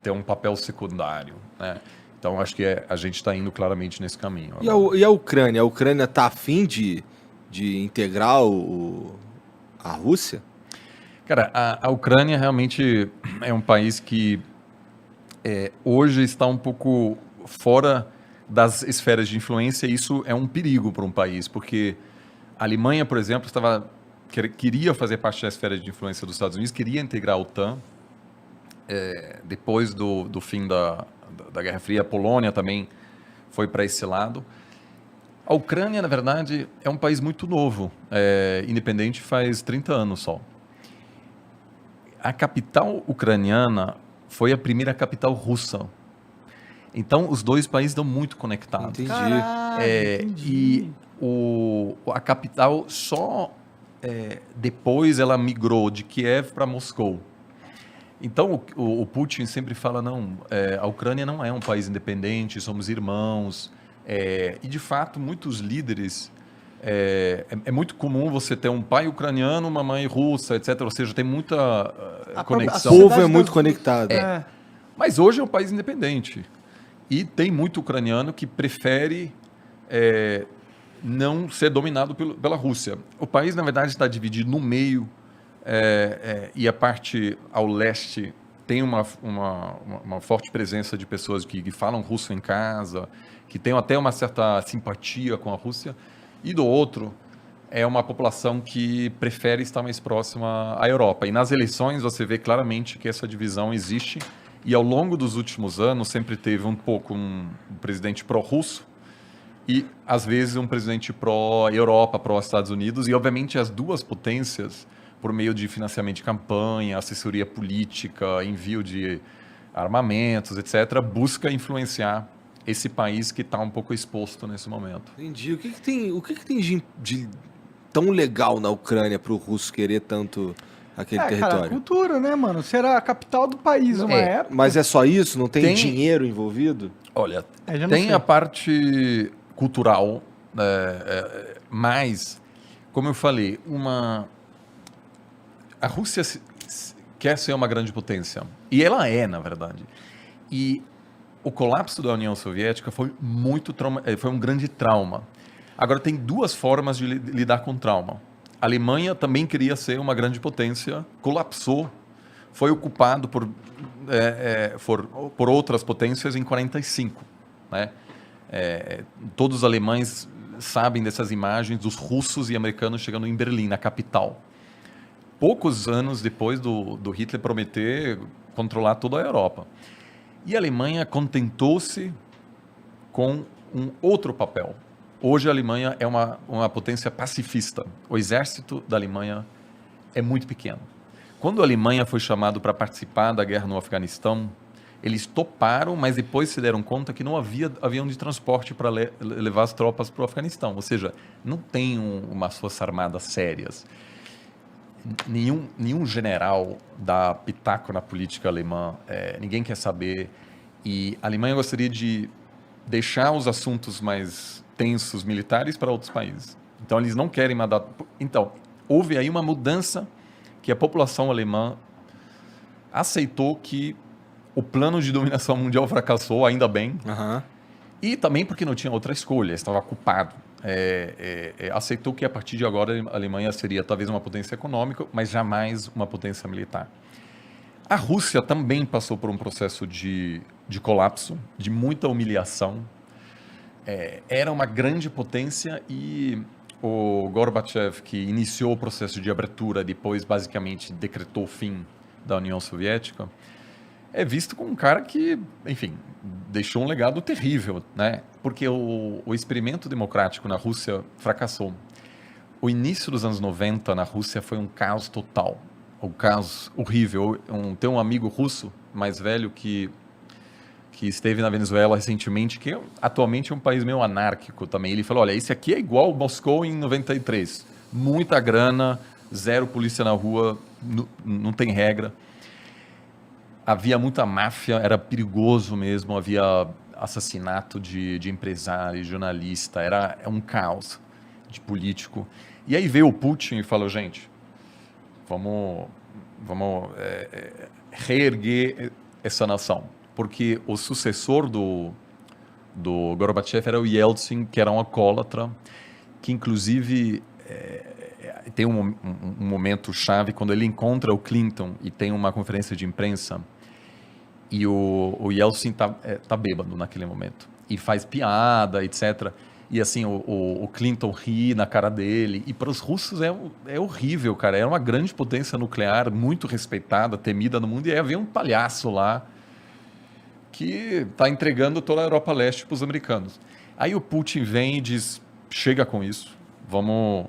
ter um papel secundário, né? Então, acho que a gente está indo claramente nesse caminho. E a Ucrânia? A Ucrânia está afim de integrar a Rússia? Cara, a Ucrânia realmente é um país que hoje está um pouco fora das esferas de influência, e isso é um perigo para um país, porque a Alemanha, por exemplo, queria fazer parte da esfera de influência dos Estados Unidos, queria integrar a OTAN. Depois do fim da Guerra Fria, a Polônia também foi para esse lado. A Ucrânia, na verdade, é um país muito novo, independente faz 30 anos só. A capital ucraniana foi a primeira capital russa. Então, os dois países estão muito conectados. Entendi. E a capital só depois ela migrou de Kiev para Moscou. Então, o Putin sempre fala, não, a Ucrânia não é um país independente, somos irmãos. E, de fato, muitos líderes... É muito comum você ter um pai ucraniano, uma mãe russa, etc. Ou seja, tem muita conexão. O povo é muito conectado. Mas hoje é um país independente. E tem muito ucraniano que prefere não ser dominado pela Rússia. O país, na verdade, está dividido no meio, e a parte ao leste tem uma forte presença de pessoas que falam russo em casa, que têm até uma certa simpatia com a Rússia, e do outro é uma população que prefere estar mais próxima à Europa. E nas eleições você vê claramente que essa divisão existe, e ao longo dos últimos anos sempre teve um pouco um presidente pró-russo e, às vezes, um presidente pró-Europa, pró-Estados Unidos, e, obviamente, as duas potências, por meio de financiamento de campanha, assessoria política, envio de armamentos, etc., busca influenciar esse país que está um pouco exposto nesse momento. Entendi. O que tem de tão legal na Ucrânia para o russo querer tanto aquele território? Cara, cultura, né, mano? Será a capital do país uma época. Mas é só isso? Não tem dinheiro envolvido? Olha, tem a parte cultural, mas, como eu falei, a Rússia quer ser uma grande potência, e ela na verdade. E o colapso da União Soviética foi foi um grande trauma. Agora, tem duas formas de lidar com trauma. A Alemanha também queria ser uma grande potência, colapsou, foi ocupado por outras potências em 1945. Né? Todos os alemães sabem dessas imagens dos russos e americanos chegando em Berlim, na capital. Poucos anos depois do Hitler prometer controlar toda a Europa. E a Alemanha contentou-se com um outro papel. Hoje a Alemanha é uma potência pacifista. O exército da Alemanha é muito pequeno. Quando a Alemanha foi chamada para participar da guerra no Afeganistão, eles toparam, mas depois se deram conta que não havia avião de transporte para levar as tropas para o Afeganistão. Ou seja, não tem umas forças armadas sérias. Nenhum general dá pitaco na política alemã, ninguém quer saber, e a Alemanha gostaria de deixar os assuntos mais tensos militares para outros países. Então, eles não querem mandar... Então, houve aí uma mudança que a população alemã aceitou que o plano de dominação mundial fracassou, ainda bem, e também porque não tinha outra escolha, estava ocupado. Aceitou que a partir de agora a Alemanha seria talvez uma potência econômica, mas jamais uma potência militar. A Rússia também passou por um processo de colapso, de muita humilhação. Era uma grande potência e o Gorbachev, que iniciou o processo de abertura, depois basicamente decretou o fim da União Soviética, é visto como um cara que, enfim, deixou um legado terrível, né? Porque o experimento democrático na Rússia fracassou. O início dos anos 90 na Rússia foi um caos total, um caos horrível. Tem um amigo russo mais velho que esteve na Venezuela recentemente, que atualmente é um país meio anárquico também. Ele falou, olha, esse aqui é igual Moscou em 93. Muita grana, zero polícia na rua, não tem regra. Havia muita máfia, era perigoso mesmo, havia assassinato de empresário, jornalista, era um caos de político. E aí veio o Putin e falou, gente, vamos reerguer essa nação, porque o sucessor do Gorbachev era o Yeltsin, que era um alcoólatra, que inclusive tem um momento chave quando ele encontra o Clinton e tem uma conferência de imprensa e o Yeltsin tá bêbado naquele momento e faz piada, etc. E assim, o Clinton ri na cara dele. E para os russos é horrível, cara. Era uma grande potência nuclear, muito respeitada, temida no mundo. E aí havia um palhaço lá que está entregando toda a Europa Leste para os americanos. Aí o Putin vem e diz, chega com isso, vamos